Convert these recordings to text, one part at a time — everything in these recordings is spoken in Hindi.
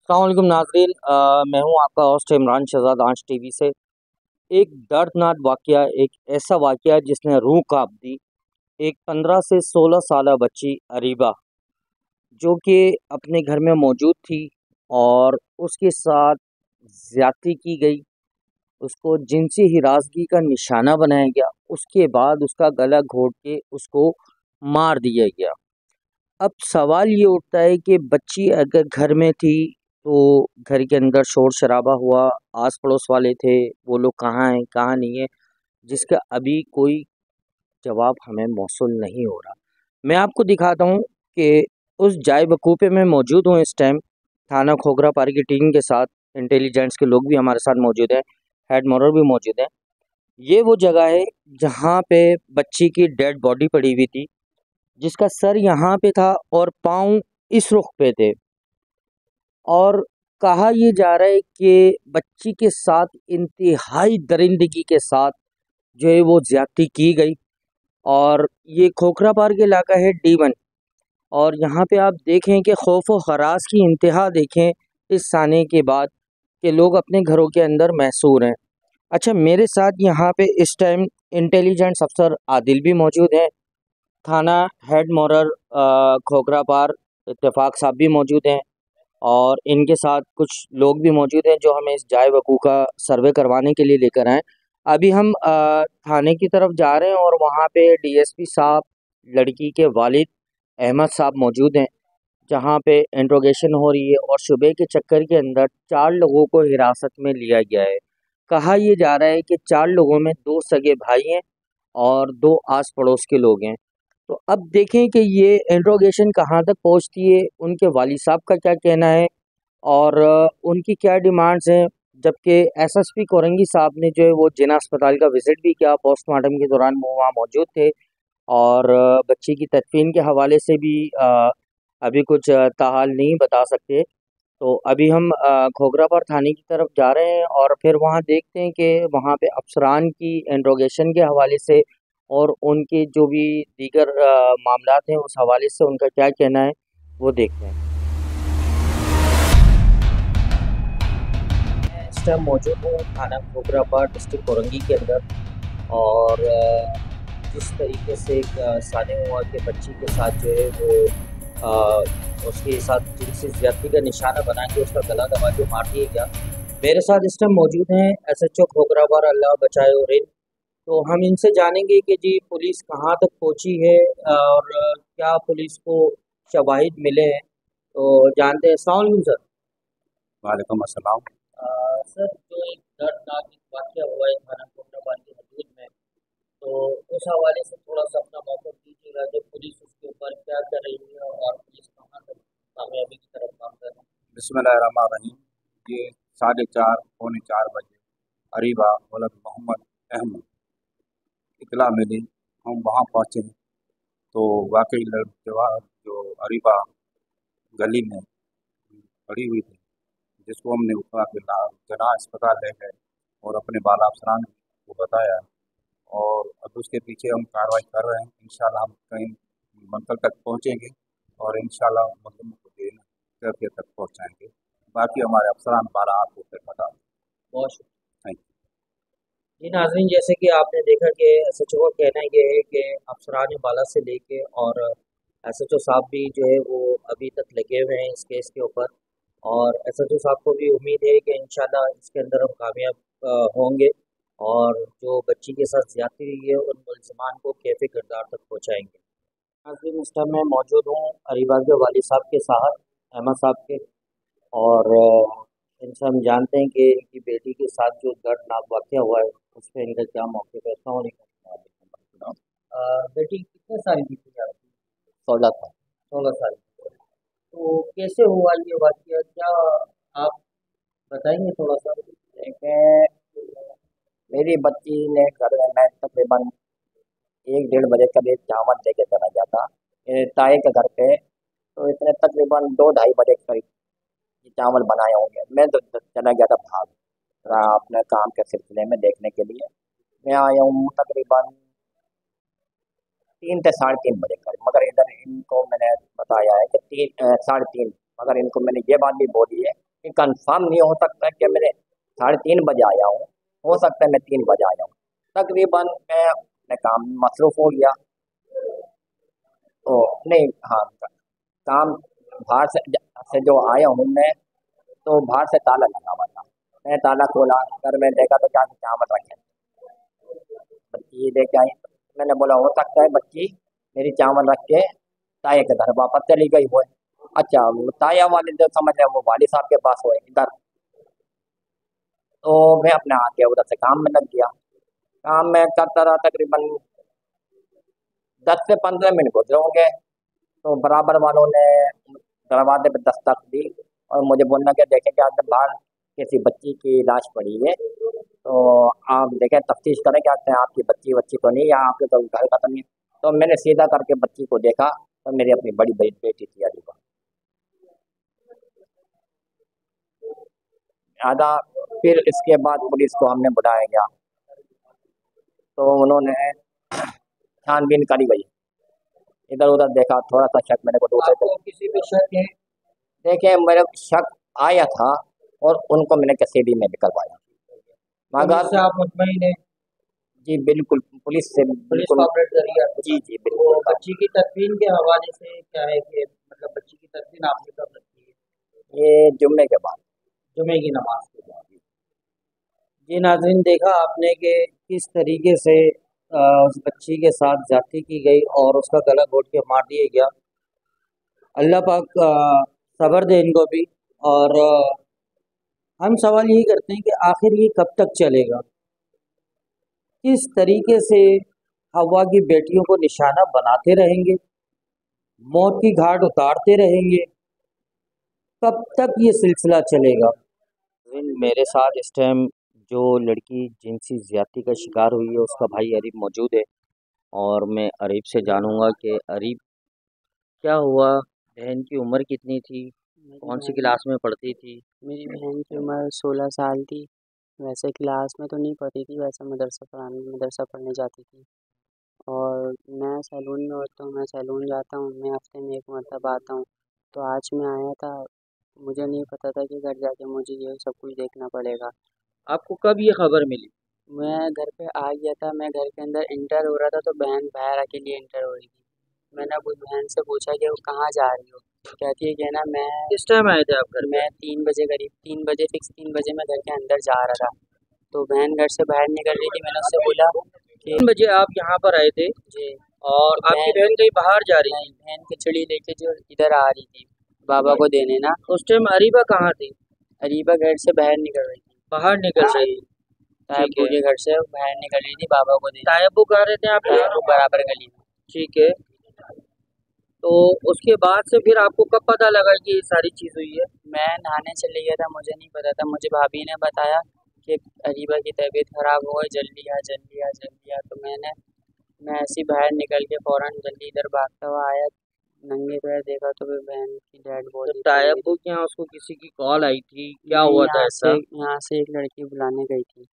अस्सलाम वालेकुम नाज़रीन। मैं हूं आपका होस्ट इमरान शहजाद आंच टीवी से। एक दर्दनाक वाक़या, एक ऐसा वाक़या जिसने रूह कांप दी। एक 15 से 16 साला बच्ची अरीबा, जो कि अपने घर में मौजूद थी और उसके साथ ज़्यादती की गई। उसको जिनसी हिरासगी का निशाना बनाया गया। उसके बाद उसका गला घोंट के उसको मार दिया गया। अब सवाल ये उठता है कि बच्ची अगर घर में थी तो घर के अंदर शोर शराबा हुआ, आस पड़ोस वाले थे, वो लोग कहाँ हैं कहाँ नहीं है, जिसका अभी कोई जवाब हमें मौसूल नहीं हो रहा। मैं आपको दिखाता हूँ कि उस जाय वकूफ़े में मौजूद हूँ इस टाइम, थाना खोखरा पार की टीम के साथ। इंटेलिजेंस के लोग भी हमारे साथ मौजूद हैं, हेड मॉरल भी मौजूद हैं। ये वो जगह है जहाँ पे बच्ची की डेड बॉडी पड़ी हुई थी, जिसका सर यहाँ पे था और पाँव इस रुख पे थे। और कहा ये जा रहा है कि बच्ची के साथ इंतहाई दरिंदगी के साथ जो है वो ज़्यादती की गई। और ये खोखरा पार्क इलाका है D1। और यहाँ पे आप देखें कि खौफ व हरास की इंतहा देखें इस साने के बाद, कि लोग अपने घरों के अंदर महसूर हैं। अच्छा, मेरे साथ यहाँ पे इस टाइम इंटेलिजेंस अफसर आदिल भी मौजूद हैं, थाना हेड मॉरर खोखरा पार इत्तेफाक साहब भी मौजूद हैं, और इनके साथ कुछ लोग भी मौजूद हैं जो हमें इस जाय वकूफ़ का सर्वे करवाने के लिए लेकर आए। अभी हम थाने की तरफ जा रहे हैं और वहाँ पे डीएसपी साहब, लड़की के वालिद अहमद साहब मौजूद हैं, जहाँ पे इंट्रोगेशन हो रही है। और सुबह के चक्कर के अंदर 4 लोगों को हिरासत में लिया गया है। कहा ये जा रहा है कि 4 लोगों में 2 सगे भाई हैं और 2 आस पड़ोस के लोग हैं। तो अब देखें कि ये इंट्रोगेशन कहाँ तक पहुँचती है, उनके वालिद साहब का क्या कहना है और उनकी क्या डिमांड्स हैं। जबकि एसएसपी कोरंगी साहब ने जो है वो जिना अस्पताल का विज़िट भी किया, पोस्टमार्टम के दौरान वो वहाँ मौजूद थे। और बच्ची की तदफीन के हवाले से भी अभी कुछ ताहाल नहीं बता सकते। तो अभी हम खोखरापार थाने की तरफ जा रहे हैं और फिर वहाँ देखते हैं कि वहाँ पे अफसरान की इंट्रोगेशन के हवाले से और उनके जो भी दीगर मामलात हैं उस हवाले से उनका क्या कहना है, वो देखते हैं। मैं इस टाइम मौजूद हूँ थाना खोखरापार डिस्ट्रिक्ट कोरंगी के अंदर। और जिस तरीके से एक साने हुआ कि बच्ची के साथ जो है वो उसके साथ जिनसे ज़्यादती का निशाना बना के उसका गला दबा के मार दिया गया। मेरे साथ इस टाइम मौजूद हैं एसएचओ खोखरापार, अल्लाह बचाए और इन। तो हम इनसे जानेंगे कि जी पुलिस कहाँ तक पहुँची है और क्या पुलिस को शवाहिद मिले हैं। तो जानते हैं। अस्सलाम वालेकुम सर। वालेकुम अस्सलाम। सर, जो एक दर्दनाक एक वाक़या हुआ है थाना कोतवाली की हदूद में, तो उस हवाले से थोड़ा-सा अपना मौक़िफ़ दीजिएगा कि पुलिस उसके ऊपर क्या कर रही है और पुलिस कहाँ तक कामयाबी की तरफ काम कर रही है? बिस्मिल्लाहिर्रहमानिर्रहीम। ये 4:30 पौने 4 बजे अरीबा वलद मोहम्मद अहमद इतला मिली। हम वहाँ पहुँचे तो वाकई जवान जो अरीबा गली में पड़ी हुई थी, जिसको हमने उठा के जना अस्पताल ले गए और अपने बाला अफसरान को बताया। और अब उसके पीछे हम कार्रवाई कर रहे हैं। इंशाल्लाह हम कहीं मंजिल तक पहुँचेंगे और इंशाल्लाह मुल्ज़िम को जेल करके तक पहुँचाएंगे। बाकी हमारे अफसरान बाला आपको फिर बता दें। बहुत शुक्रिया। थैंक जी नाज़रीन, जैसे कि आपने देखा कि एसएचओ का कहना ये है कि अफसरान बाला से लेके और एसएचओ साहब भी जो है वो अभी तक लगे हुए हैं इस केस के ऊपर। और एसएचओ साहब को भी उम्मीद है कि इंशाल्लाह इसके अंदर हम कामयाब होंगे और जो बच्ची के साथ ज़्यादती हुई है उन मुल्ज़िमान को कैफ़े किरदार तक पहुँचाएँगे। नाज़रीन, इस टाइम मैं मौजूद हूँ अरीबा के वालिद साहब के साथ, अहमद साहब के। और इनसे हम जानते हैं कि इनकी बेटी के साथ जो दर्दनाक वाक़या हुआ है, उस पे इनका क्या मौक़िफ़ है। अस्सलाम वालेकुम। बेटी कितने साल की थी आपकी? 16 था। 16 साल की। तो कैसे हुआ ये वाक़या? क्या आप बताएँगे थोड़ा-सा? देखिए, मेरी बच्ची ने घर में मैं तकरीबन 1 डेढ़ बजे करीब चावल लेके चला गया था ताए के घर पे। तो इसने तकरीबन 2 ढाई बजे करीब ये चावल बनाए होंगे। मैं चला गया था भाग अपने काम के सिलसिले में देखने के लिए। मैं आया हूँ तकरीबन 3 से 3:30 बजे करीब, मगर इधर इनको मैंने बताया है कि 3 साढ़े 3, मगर इनको मैंने ये बात भी बोली है कि कंफर्म नहीं हो सकता कि मैंने 3:30 बजे आया हूँ, हो सकता है मैं 3 बजे आया हूँ। तकरीबन मैं अपने काम में मसरूफ़ हो गया, तो नहीं, हाँ, काम बाहर से जो आया हूँ मैं, तो बाहर से ताला लगा हुआ था। मैंने ताला खोला, घर में देखा तो क्या चावल रखे हैं। बच्ची लेके आई, मैंने बोला हो सकता है बच्ची मेरी चावल रख के ताया के घर वापस चली गई हो। अच्छा, वो ताया वाले जो समझ रहे वो वाली साहब के पास हो इधर। तो मैं अपने आके उधर से काम में लग गया। काम में करता रहा, तकरीबन 10 से 15 मिनट गुजरे होंगे, तो बराबर वालों ने दरवाजे पे दस्तक दी और मुझे बोलना कि देखें कि आपके बाहर किसी बच्ची की लाश पड़ी है, तो आप देखें, तफ्तीश करें क्या आपकी बच्ची बच्ची तो नहीं, या आपके तो घर का तो नहीं। तो मैंने सीधा करके बच्ची को देखा, तो मेरी अपनी बड़ी बड़ी बेटी थी अलीबा। आधा फिर इसके बाद पुलिस को हमने बुलाया गया, तो उन्होंने छानबीन करी गई, इधर उधर देखा, थोड़ा सा शक मेरे को दूसरे पे किसी पे शक है? देखे, मेरे को शक आया था और उनको मैंने कसीदी में निकलवाया, मगर आप मुतमईन है? जी बिल्कुल, पुलिस से पुलिस बिल्कुल, कॉपरेट कर रही है? जी जी तो बिल्कुल। बच्ची की तदफीन के हवाले से क्या है कि मतलब बच्ची की तदफीन आपने कब रखी है? ये जुम्मे के बाद। जुमे की नमाज के बाद। जी नाज़रीन, देखा आपने कि किस तरीके से उस बच्ची के साथ ज्यादती की गई और उसका गला घोट के मार दिया गया। अल्लाह पाक सब्र दे इनको भी। और हम सवाल यही करते हैं कि आखिर ये कब तक चलेगा? किस तरीके से हवा की बेटियों को निशाना बनाते रहेंगे, मौत की घाट उतारते रहेंगे? कब तक ये सिलसिला चलेगा? मेरे साथ इस टाइम जो लड़की जिनसी ज्यादती का शिकार हुई है उसका भाई अरीब मौजूद है, और मैं अरीब से जानूंगा कि अरीब, क्या हुआ? बहन की उम्र कितनी थी? कौन सी क्लास में पढ़ती थी? मेरी बहन की उम्र 16 साल थी। वैसे क्लास में तो नहीं पढ़ती थी, वैसे मदरसा पढ़ने जाती थी। और मैं सैलून में होता हूँ, मैं सैलून जाता हूँ, मैं हफ्ते में 1 मरतबा आता हूँ। तो आज मैं आया था, मुझे नहीं पता था कि घर जाके मुझे ये सब कुछ देखना पड़ेगा। आपको कब ये खबर मिली? मैं घर पे आ गया था, मैं घर के अंदर इंटर हो रहा था, तो बहन बाहर अकेली इंटर हो रही थी। मैंने अपनी बहन से पूछा कि वो कहाँ जा रही हो? कहती है कि ना मैं किस टाइम आए थे आप घर पे? मैं 3 बजे करीब 3 बजे फिक्स 3 बजे मैं घर के अंदर जा रहा था। तो बहन घर से बाहर निकल रही थी, मैंने उससे बोला कि 3 बजे आप यहाँ पर आए थे जी, और तो आपकी बहन कहीं बाहर जा रही थी? नहीं, बहन खिचड़ी लेके जो इधर आ रही थी बाबा को देने ना। उस टाइम अरीबा कहाँ थी? अरीबा घर से बाहर निकल रही थी, बाहर निकल रही थी। तायब्बू के घर से बाहर निकल रही थी बाबा को देने। तायब्बू कह रहे थे आप? तायब्बू बराबर गली में। ठीक है। तो उसके बाद से फिर आपको कब पता लगा कि ये सारी चीज़ हुई है? मैं नहाने चले गया था, मुझे नहीं पता था, मुझे भाभी ने बताया कि अरीबा की तबीयत खराब हो गई, जल्दी आ। तो मैं ऐसे ही बाहर निकल के फ़ौरन जल्दी इधर भागता हुआ आया, नंगे पैर देखा तो फिर बहन की डेड तो बॉडी थी। तायब्बू के यहाँ उसको किसी की कॉल आई थी? क्या नहीं, हुआ था ऐसा? यहाँ से एक लड़की बुलाने गई थी,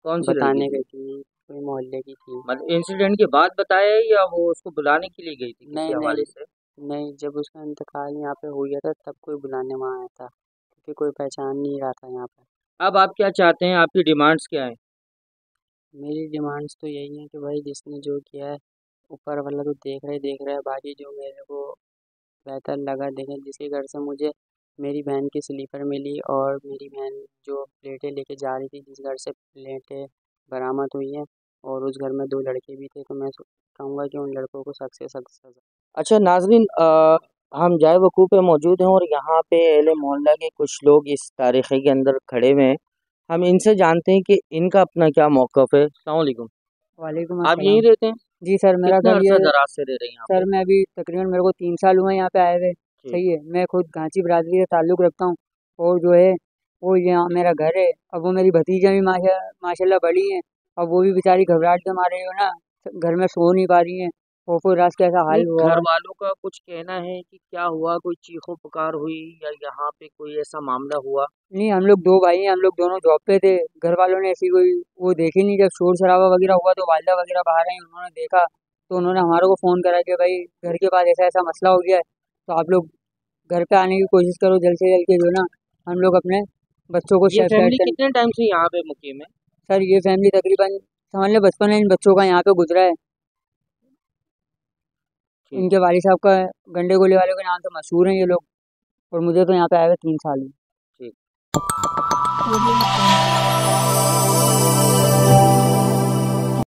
कौन सी बताने लड़की थी? गई थी, कोई मोहल्ले की थी। मतलब इंसिडेंट के बाद बताया है या वो उसको बुलाने के लिए गई थी किसी नहीं हवाले से? नहीं, जब उसका इंतकाल यहाँ पे हो गया था तब कोई बुलाने वहाँ आया था, क्योंकि कोई पहचान नहीं रहा था यहाँ पे। अब आप क्या चाहते हैं? आपकी डिमांड्स क्या हैं? मेरी डिमांड्स तो यही है कि भाई जिसने जो किया है ऊपर वाला तो देख रहा है, बाकी जो मेरे को बेहतर लगा देखें, जिसके घर से मुझे मेरी बहन की स्लीपर मिली और मेरी बहन जो प्लेटें लेके जा रही थी, जिस घर से प्लेटें बरामद हुई हैं, और उस घर में 2 लड़के भी थे, तो मैं कहूँगा कि उन लड़कों को सख्त से सख्त सज़ा। अच्छा नाज़रीन, हम जाए वकूफ़ पे मौजूद हैं और यहाँ पे अहले मोहल्ला के कुछ लोग इस तारीख़े के अंदर खड़े हुए हैं। हम इनसे जानते हैं कि इनका अपना क्या मौक़िफ़ है। अस्सलाम वालेकुम। वालेकुम आप यहीं अस्सलाम। रहते हैं? जी सर, मेरा कितने घर अरसा ये दराज से रह रहे हैं यहाँ सर पे? मैं अभी तकरीबन मेरे को 3 साल हुए हैं यहाँ पे आए हुए। ठीक। सही है, मैं खुद घांची बिरादरी से ताल्लुक़ रखता हूँ और जो है वो यहाँ मेरा घर है। अब वो मेरी भतीजा भी माशाल्लाह बड़ी हैं, अब वो भी बेचारी घबराहट के मारे हो ना घर में सो नहीं पा रही हैं, खौफ रात का ऐसा नहीं, हाल हुआ घर है। वालों का कुछ कहना है कि क्या हुआ, कोई चीखो पुकार हुई या यहाँ पे कोई ऐसा मामला हुआ? नहीं, हम लोग 2 भाई हैं, हम लोग दोनों जॉब पे थे। घर वालों ने ऐसी कोई वो देखी नहीं, जब शोर-शराबा वग़ैरह हुआ तो वालिदा वग़ैरह बाहर आई, उन्होंने देखा तो उन्होंने हमारे को फ़ोन करा कि भाई घर के पास ऐसा-ऐसा मसला हो गया है, तो आप लोग घर पे आने की कोशिश करो जल्द से जल्द, कि जो है ना हम लोग अपने बच्चों को ये सेफ फैमिली साइड से। कितने टाइम से यहाँ पे मुकीम है? सर ये फैमिली तकरीबन समझ लो बचपन में इन बच्चों का यहाँ पे गुजरा है। ठीक। इनके वालिद साहब का गंडे गोले वाले के नाम से मशहूर हैं ये लोग, और मुझे तो यहाँ पे आए हुए 3 साल हुए। ठीक।